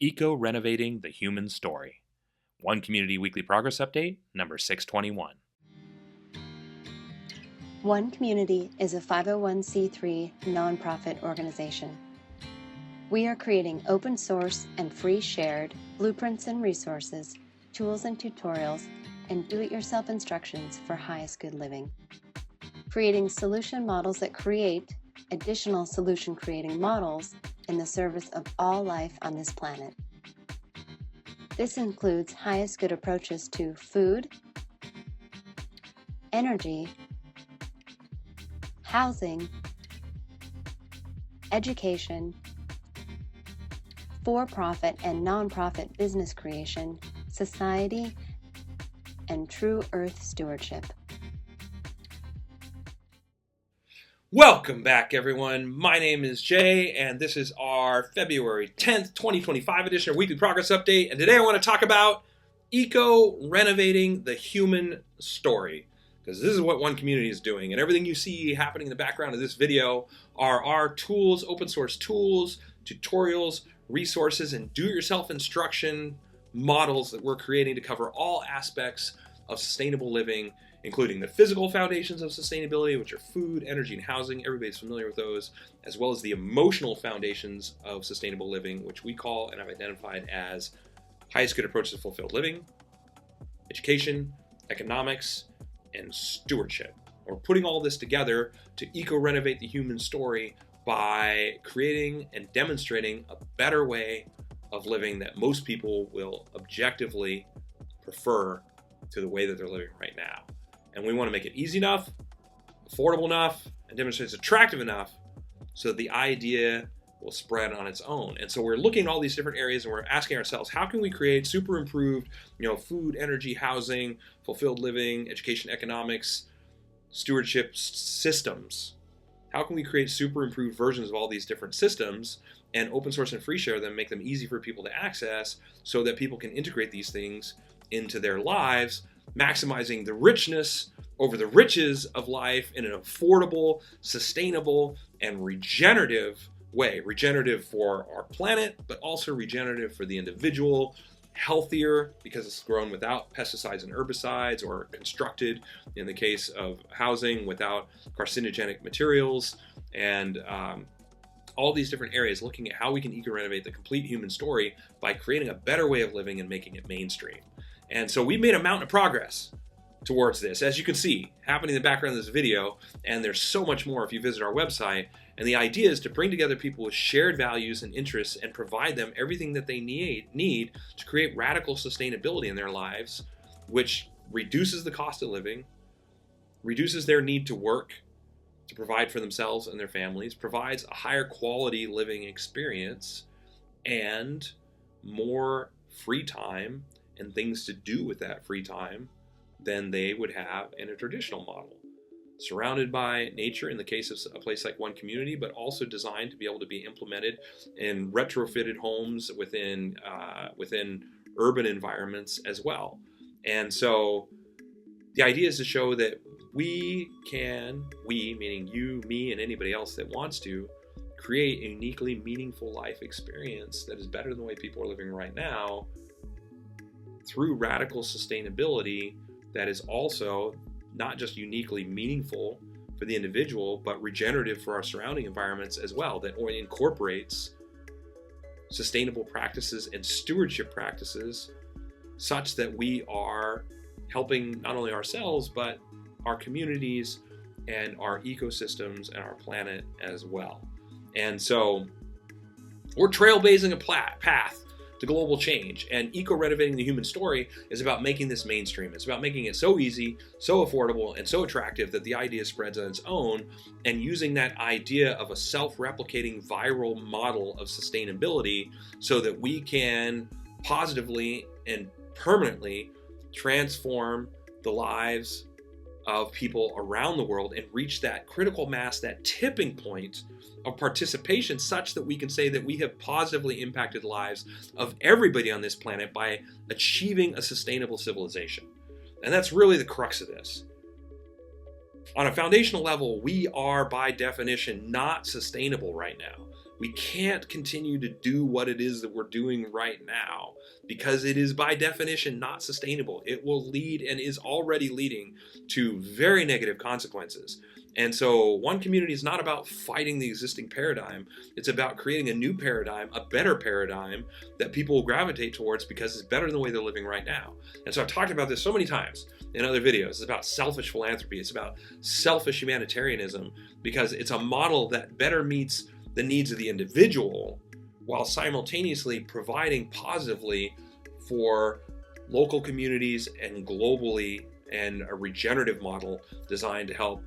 Eco-renovating the human story. One Community Weekly Progress Update, number 621. One Community is a 501c3 nonprofit organization. We are creating open source and free shared blueprints and resources, tools and tutorials, and do-it-yourself instructions for highest good living. Creating solution models that create additional solution creating models in the service of all life on this planet. This includes highest good approaches to food, energy, housing, education, for-profit and non-profit business creation, society, and true earth stewardship. Welcome back, everyone. My name is Jay, and this is our February 10th, 2025 edition of Weekly Progress Update. And today I want to talk about eco-renovating the human story, because this is what One Community is doing. And everything you see happening in the background of this video are our tools, open source tools, tutorials, resources, and do-it-yourself instruction models that we're creating to cover all aspects of sustainable living, including the physical foundations of sustainability, which are food, energy, and housing. Everybody's familiar with those, as well as the emotional foundations of sustainable living, which we call and have identified as highest good approaches to fulfilled living, education, economics, and stewardship. We're putting all this together to eco-renovate the human story by creating and demonstrating a better way of living that most people will objectively prefer to the way that they're living right now. And we want to make it easy enough, affordable enough, and demonstrate it's attractive enough so that the idea will spread on its own. And so we're looking at all these different areas and we're asking ourselves, how can we create super improved, food, energy, housing, fulfilled living, education, economics, stewardship systems? How can we create super improved versions of all these different systems and open source and free share them, make them easy for people to access so that people can integrate these things into their lives, maximizing the richness over the riches of life in an affordable, sustainable, and regenerative way. Regenerative for our planet, but also regenerative for the individual, healthier because it's grown without pesticides and herbicides, or constructed, in the case of housing, without carcinogenic materials, and all these different areas, looking at how we can eco-renovate the complete human story by creating a better way of living and making it mainstream. And so we made a mountain of progress towards this, as you can see happening in the background of this video, and there's so much more if you visit our website. And the idea is to bring together people with shared values and interests and provide them everything that they need to create radical sustainability in their lives, which reduces the cost of living, reduces their need to work to provide for themselves and their families, provides a higher quality living experience, and more free time and things to do with that free time than they would have in a traditional model. Surrounded by nature in the case of a place like One Community, but also designed to be able to be implemented in retrofitted homes within urban environments as well. And so the idea is to show that we meaning you, me, and anybody else that wants to, create a uniquely meaningful life experience that is better than the way people are living right now through radical sustainability that is also not just uniquely meaningful for the individual, but regenerative for our surrounding environments as well, that incorporates sustainable practices and stewardship practices such that we are helping not only ourselves, but our communities and our ecosystems and our planet as well. And so we're trailblazing a path to global change, and eco-renovating the human story is about making this mainstream. It's about making it so easy, so affordable, and so attractive that the idea spreads on its own, and using that idea of a self-replicating viral model of sustainability so that we can positively and permanently transform the lives of people around the world and reach that critical mass, that tipping point of participation, such that we can say that we have positively impacted the lives of everybody on this planet by achieving a sustainable civilization. And that's really the crux of this. On a foundational level, we are by definition not sustainable right now. We can't continue to do what it is that we're doing right now because it is by definition not sustainable. It will lead and is already leading to very negative consequences. And so one community is not about fighting the existing paradigm. It's about creating a new paradigm, a better paradigm that people will gravitate towards because it's better than the way they're living right now. And so I've talked about this so many times in other videos. It's about selfish philanthropy. It's about selfish humanitarianism because it's a model that better meets the needs of the individual while simultaneously providing positively for local communities and globally, and a regenerative model designed to help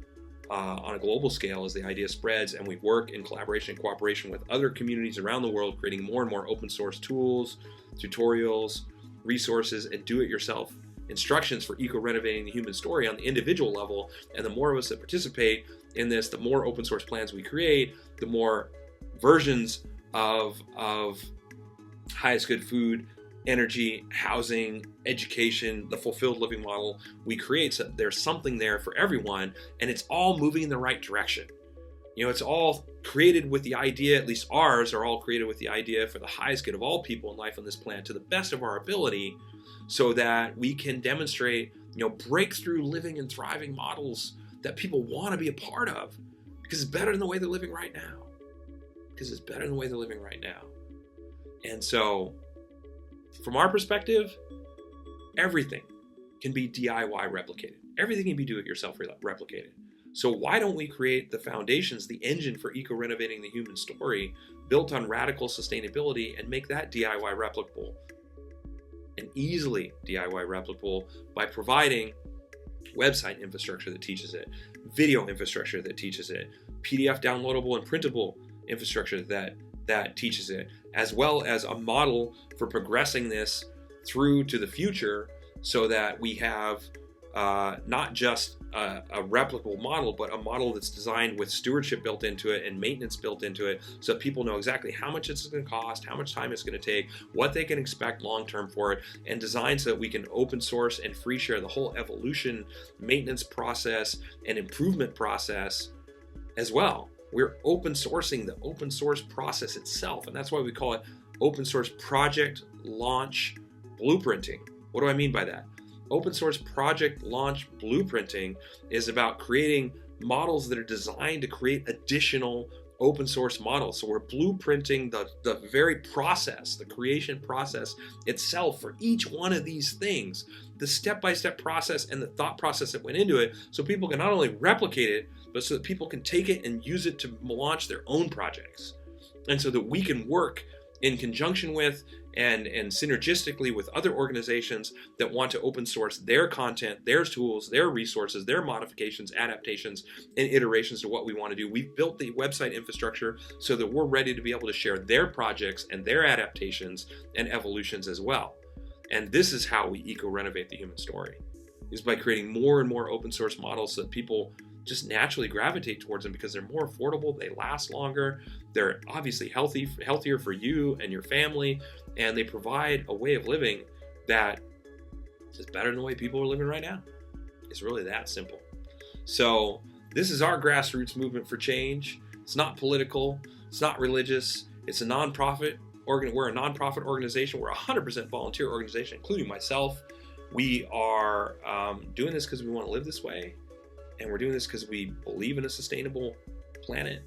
on a global scale as the idea spreads and we work in collaboration and cooperation with other communities around the world, creating more and more open source tools, tutorials, resources, and do-it-yourself instructions for eco-renovating the human story on the individual level. And the more of us that participate in this, the more open source plans we create, the more versions of highest good food, energy, housing, education, the fulfilled living model we create, so there's something there for everyone, and it's all moving in the right direction. You know, it's all created with the idea, at least ours are all created with the idea for the highest good of all people in life on this planet to the best of our ability, so that we can demonstrate, you know, breakthrough living and thriving models that people want to be a part of because it's better than the way they're living right now. Because it's better than the way they're living right now. And so, from our perspective, everything can be DIY replicated. Everything can be do-it-yourself replicated. So why don't we create the foundations, the engine for eco-renovating the human story, built on radical sustainability, and make that DIY replicable, and easily DIY replicable by providing website infrastructure that teaches it, video infrastructure that teaches it, PDF downloadable and printable infrastructure that teaches it, as well as a model for progressing this through to the future so that we have not just a replicable model, but a model that's designed with stewardship built into it and maintenance built into it, so that people know exactly how much it's going to cost, how much time it's going to take, what they can expect long term for it, and designed so that we can open source and free share the whole evolution, maintenance process, and improvement process as well. We're open sourcing the open source process itself, and that's why we call it open source project launch blueprinting. What do I mean by that? Open source project launch blueprinting is about creating models that are designed to create additional open source models. So we're blueprinting the very process, the creation process itself for each one of these things, the step-by-step process and the thought process that went into it, so people can not only replicate it, but so that people can take it and use it to launch their own projects. And so that we can work in conjunction with and synergistically with other organizations that want to open source their content, their tools, their resources, their modifications, adaptations, and iterations to what we want to do. We've built the website infrastructure so that we're ready to be able to share their projects and their adaptations and evolutions as well. And this is how we eco-renovate the human story, is by creating more and more open source models so that people just naturally gravitate towards them because they're more affordable, they last longer, they're obviously healthier for you and your family, and they provide a way of living that is better than the way people are living right now. It's really that simple. So this is our grassroots movement for change. It's not political, it's not religious, it's a nonprofit. We're a nonprofit organization. We're a 100% volunteer organization, including myself. We are doing this because we want to live this way. And we're doing this because we believe in a sustainable planet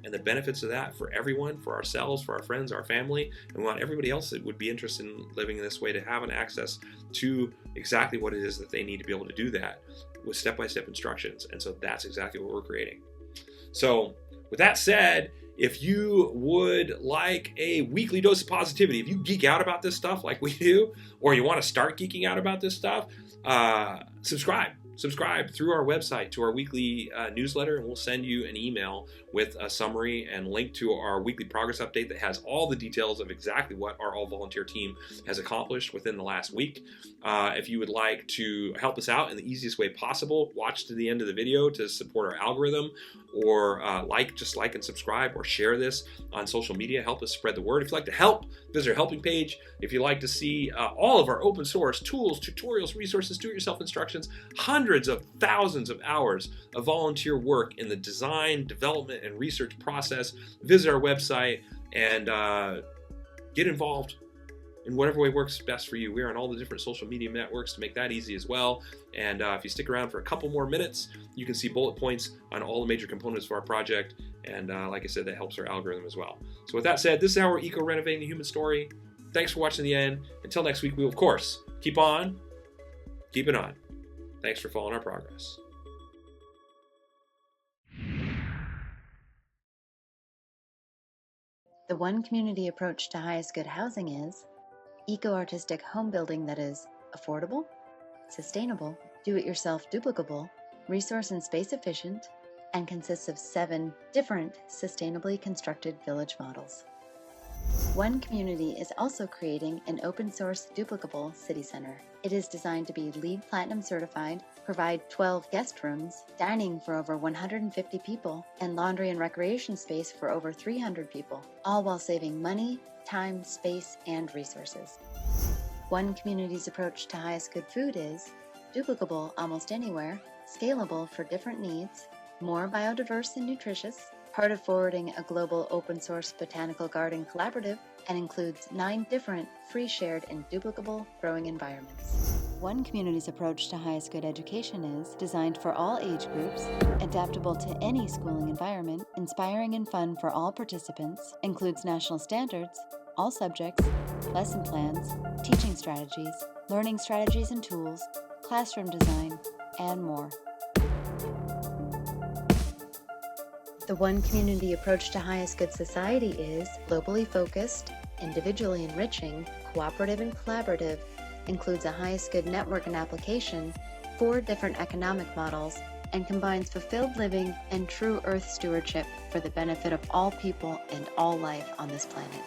and the benefits of that for everyone, for ourselves, for our friends, our family. And we want everybody else that would be interested in living in this way to have an access to exactly what it is that they need to be able to do that with step-by-step instructions. And so that's exactly what we're creating. So with that said, if you would like a weekly dose of positivity, if you geek out about this stuff like we do, or you want to start geeking out about this stuff, subscribe through our website to our weekly newsletter, and we'll send you an email with a summary and link to our weekly progress update that has all the details of exactly what our all-volunteer team has accomplished within the last week. If you would like to help us out in the easiest way possible, watch to the end of the video to support our algorithm, or just like and subscribe, or share this on social media. Help us spread the word. If you'd like to help, visit our helping page. If you'd like to see all of our open source tools, tutorials, resources, do-it-yourself instructions, hundreds hundreds of thousands of hours of volunteer work in the design, development, and research process. Visit our website and get involved in whatever way works best for you. We're on all the different social media networks to make that easy as well. And if you stick around for a couple more minutes, you can see bullet points on all the major components of our project. And like I said, that helps our algorithm as well. So with that said, this is how we're eco-renovating the human story. Thanks for watching the end. Until next week, we will, of course, keep on keeping on. Thanks for following our progress. The one community approach to highest good housing is eco-artistic home building that is affordable, sustainable, do-it-yourself duplicable, resource and space efficient, and consists of 7 different sustainably constructed village models. One Community is also creating an open-source duplicable city center. It is designed to be LEED Platinum certified, provide 12 guest rooms, dining for over 150 people, and laundry and recreation space for over 300 people, all while saving money, time, space, and resources. One Community's approach to highest good food is duplicable almost anywhere, scalable for different needs, more biodiverse and nutritious, part of forwarding a global open-source botanical garden collaborative, and includes 9 different free, shared, and duplicable growing environments. One Community's approach to highest good education is designed for all age groups, adaptable to any schooling environment, inspiring and fun for all participants, includes national standards, all subjects, lesson plans, teaching strategies, learning strategies and tools, classroom design, and more. The One Community approach to highest good society is globally focused, individually enriching, cooperative and collaborative, includes a highest good network and application, 4 different economic models, and combines fulfilled living and true earth stewardship for the benefit of all people and all life on this planet.